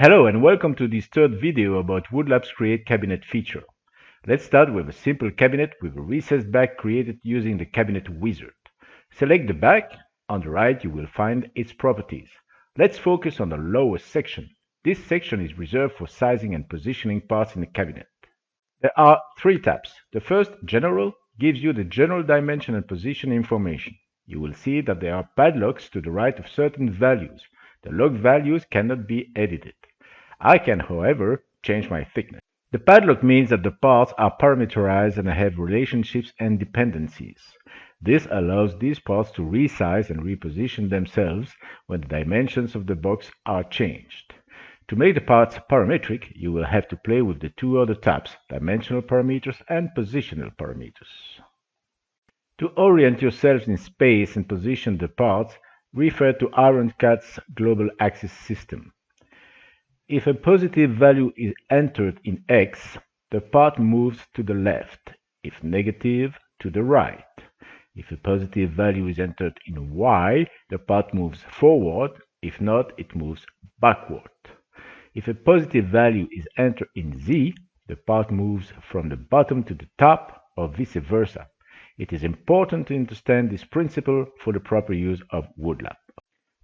Hello and welcome to this third video about woodLAB's Create Cabinet feature. Let's start with a simple cabinet with a recessed back created using the Cabinet Wizard. Select the back. On the right you will find its properties. Let's focus on the lowest section. This section is reserved for sizing and positioning parts in the cabinet. There are three tabs. The first, General, gives you the general dimension and position information. You will see that there are padlocks to the right of certain values. The log values cannot be edited. I can, however, change my thickness. The padlock means that the parts are parameterized and have relationships and dependencies. This allows these parts to resize and reposition themselves when the dimensions of the box are changed. To make the parts parametric, you will have to play with the two other tabs, Dimensional Parameters and Positional Parameters. To orient yourself in space and position the parts, refer to IronCAD's global axis system. If a positive value is entered in X, the part moves to the left, if negative, to the right. If a positive value is entered in Y, the part moves forward, if not, it moves backward. If a positive value is entered in Z, the part moves from the bottom to the top, or vice versa. It is important to understand this principle for the proper use of woodLAB.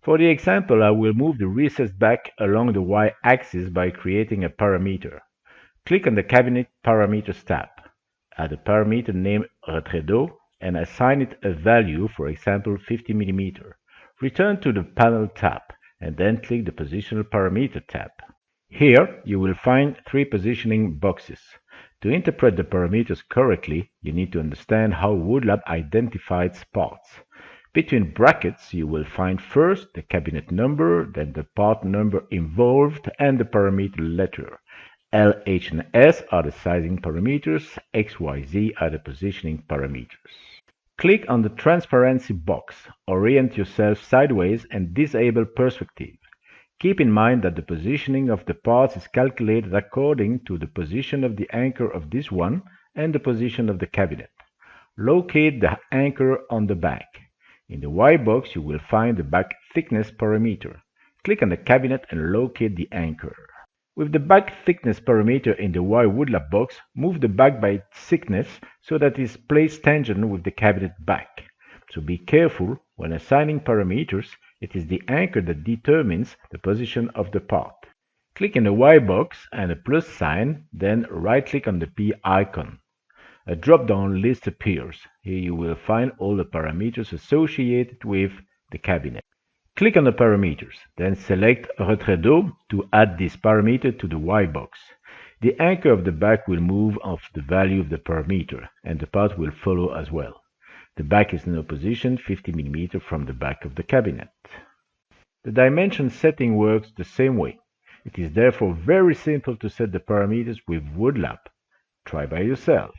For the example, I will move the recessed back along the Y-axis by creating a parameter. Click on the Cabinet Parameters tab. Add a parameter named Retrait d'eau and assign it a value, for example 50 mm. Return to the Panel tab and then click the Positional Parameter tab. Here you will find three positioning boxes. To interpret the parameters correctly, you need to understand how woodLAB identifies parts. Between brackets, you will find first the cabinet number, then the part number involved, and the parameter letter. L, H, and S are the sizing parameters, X, Y, Z are the positioning parameters. Click on the transparency box, orient yourself sideways, and disable perspective. Keep in mind that the positioning of the parts is calculated according to the position of the anchor of this one and the position of the cabinet. Locate the anchor on the back. In the Y box, you will find the back thickness parameter. Click on the cabinet and locate the anchor. With the back thickness parameter in the Y woodLAB box, move the back by its thickness so that it is placed tangent with the cabinet back. So be careful when assigning parameters. It is the anchor that determines the position of the part. Click in the Y box and a plus sign, then right-click on the P icon. A drop-down list appears. Here you will find all the parameters associated with the cabinet. Click on the parameters, then select Retrait d'eau to add this parameter to the Y box. The anchor of the back will move off the value of the parameter, and the part will follow as well. The back is now positioned 50 mm from the back of the cabinet. The dimension setting works the same way. It is therefore very simple to set the parameters with woodLAB. Try by yourself.